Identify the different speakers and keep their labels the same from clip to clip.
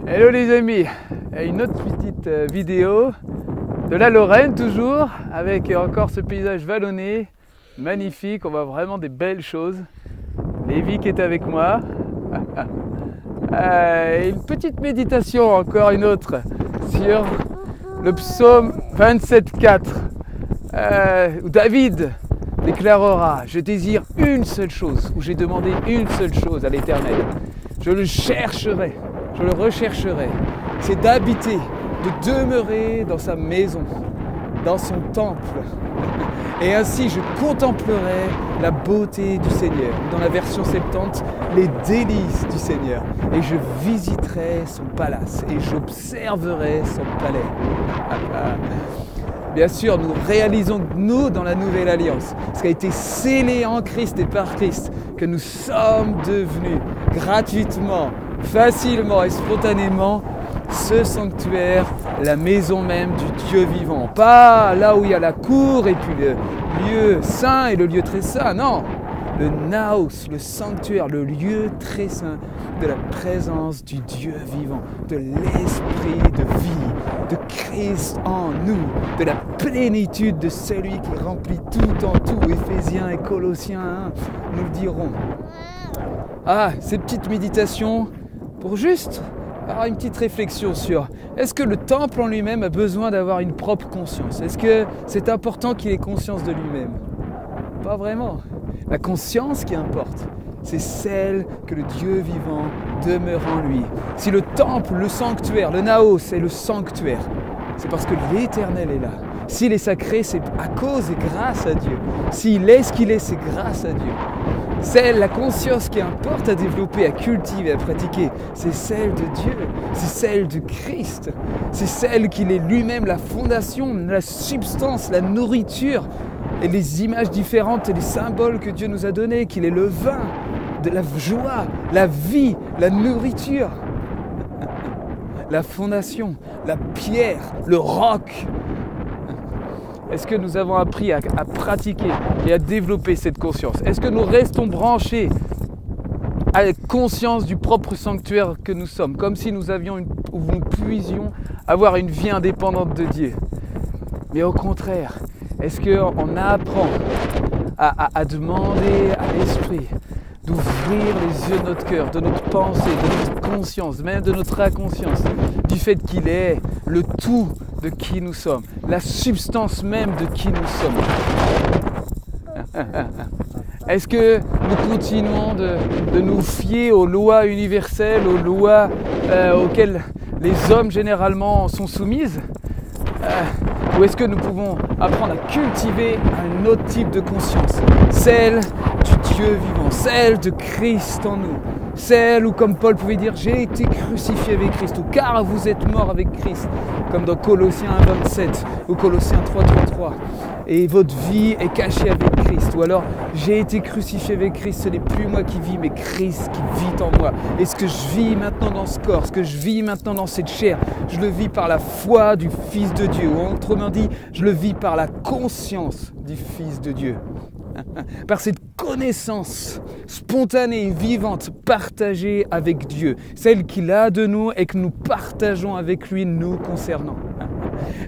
Speaker 1: Hello les amis, une autre petite vidéo de la Lorraine toujours, avec encore ce paysage vallonné, magnifique, on voit vraiment des belles choses. Lévi qui est avec moi. Une petite méditation, encore une autre, sur le psaume 27,4, où David déclarera: je désire une seule chose, où j'ai demandé une seule chose à l'Éternel. Je le chercherai, je le rechercherai. C'est d'habiter, de demeurer dans sa maison, dans son temple. Et ainsi je contemplerai la beauté du Seigneur. Dans la version 70, les délices du Seigneur. Et je visiterai son palace et j'observerai son palais. Bien sûr, nous réalisons, nous, dans la Nouvelle Alliance, ce qui a été scellé en Christ et par Christ, que nous sommes devenus gratuitement, facilement et spontanément ce sanctuaire, la maison même du Dieu vivant. Pas là où il y a la cour et puis le lieu saint et le lieu très saint, non. Le naos, le sanctuaire, le lieu très saint de la présence du Dieu vivant, de l'esprit de vie, de Christ en nous, de la plénitude de celui qui remplit tout en tout. Éphésiens et Colossiens 1 nous le diront. Ces petites méditations pour juste avoir une petite réflexion sur: est-ce que le temple en lui-même a besoin d'avoir une propre conscience? Est-ce que c'est important qu'il ait conscience de lui-même? Pas vraiment. La conscience qui importe, c'est celle que le Dieu vivant demeure en lui. Si le temple, le sanctuaire, le naos est le sanctuaire, c'est parce que l'Éternel est là. S'il est sacré, c'est à cause et grâce à Dieu. S'il est ce qu'il est, c'est grâce à Dieu. C'est la conscience qui importe à développer, à cultiver, à pratiquer. C'est celle de Dieu, c'est celle de Christ. C'est celle qu'il est lui-même la fondation, la substance, la nourriture et les images différentes et les symboles que Dieu nous a donnés, qu'il est le vin, de la joie, la vie, la nourriture, la fondation, la pierre, le roc. Est-ce que nous avons appris à pratiquer et à développer cette conscience? Est-ce que nous restons branchés à la conscience du propre sanctuaire que nous sommes, comme si nous puisions avoir une vie indépendante de Dieu? Mais au contraire, est-ce qu'on apprend à demander à l'Esprit d'ouvrir les yeux de notre cœur, de notre pensée, de notre conscience, même de notre inconscience, du fait qu'il est le tout de qui nous sommes, la substance même de qui nous sommes? Est-ce que nous continuons de nous fier aux lois universelles, aux lois auxquelles les hommes généralement sont soumises? Ou est-ce que nous pouvons apprendre à cultiver un autre type de conscience, celle du Dieu vivant, celle de Christ en nous, celle où, comme Paul pouvait dire, j'ai été crucifié avec Christ, ou car vous êtes mort avec Christ, comme dans Colossiens 1,27 ou Colossiens 3,33, et votre vie est cachée avec Christ, ou alors j'ai été crucifié avec Christ, ce n'est plus moi qui vis, mais Christ qui vit en moi. Et ce que je vis maintenant dans ce corps, ce que je vis maintenant dans cette chair, je le vis par la foi du Fils de Dieu, ou autrement dit, je le vis par la conscience du Fils de Dieu. Par cette connaissance spontanée et vivante partagée avec Dieu, celle qu'il a de nous et que nous partageons avec lui nous concernant.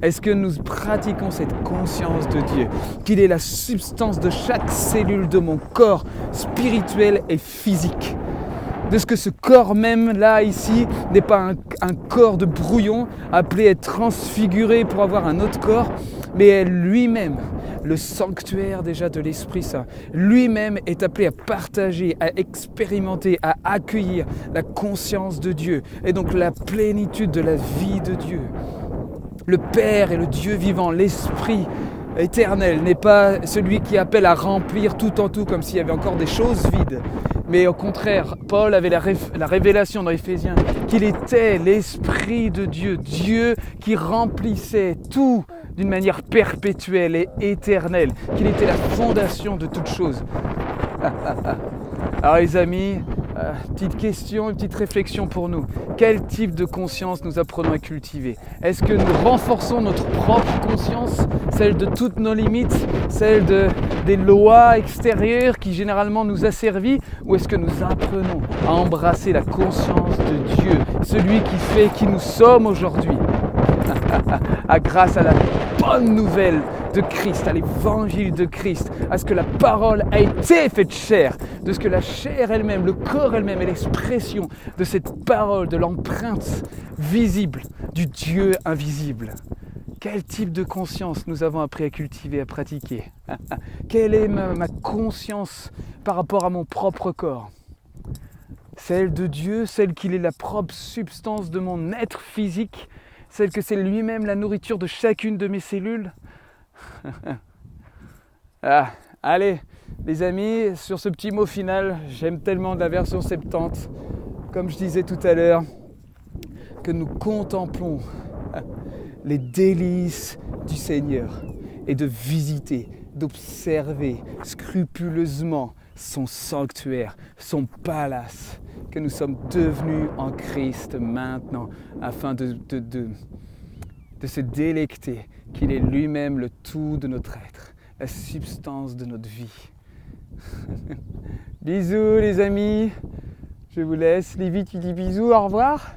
Speaker 1: Est-ce que nous pratiquons cette conscience de Dieu, qu'il est la substance de chaque cellule de mon corps spirituel et physique? De ce que ce corps même, là, ici, n'est pas un corps de brouillon appelé à être transfiguré pour avoir un autre corps, mais est lui-même le sanctuaire déjà de l'Esprit Saint. Lui-même est appelé à partager, à expérimenter, à accueillir la conscience de Dieu et donc la plénitude de la vie de Dieu. Le Père est le Dieu vivant, l'Esprit éternel n'est pas celui qui appelle à remplir tout en tout comme s'il y avait encore des choses vides. Mais au contraire, Paul avait la révélation dans Éphésiens qu'il était l'Esprit de Dieu, Dieu qui remplissait tout d'une manière perpétuelle et éternelle, qu'il était la fondation de toutes choses. Alors les amis, Petite question, une petite réflexion pour nous. Quel type de conscience nous apprenons à cultiver? Est-ce que nous renforçons notre propre conscience, celle de toutes nos limites, celle des lois extérieures qui généralement nous asservissent, ou est-ce que nous apprenons à embrasser la conscience de Dieu, celui qui fait qui nous sommes aujourd'hui, grâce à la bonne nouvelle de Christ, à l'évangile de Christ, à ce que la parole a été faite chair, de ce que la chair elle-même, le corps elle-même est l'expression de cette parole, de l'empreinte visible du Dieu invisible. Quel type de conscience nous avons appris à cultiver, à pratiquer? Quelle est ma conscience par rapport à mon propre corps? Celle de Dieu, celle qu'il est la propre substance de mon être physique, celle que c'est lui-même la nourriture de chacune de mes cellules? Allez, les amis, sur ce petit mot final, j'aime tellement la version 70, comme je disais tout à l'heure, que nous contemplons les délices du Seigneur et de visiter, d'observer scrupuleusement son sanctuaire, son palace, que nous sommes devenus en Christ maintenant, afin de se délecter qu'il est lui-même le tout de notre être, la substance de notre vie. Bisous les amis, je vous laisse. Livy, tu dis bisous, au revoir.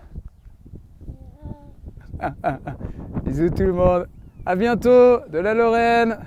Speaker 1: Bisous tout le monde, à bientôt de la Lorraine.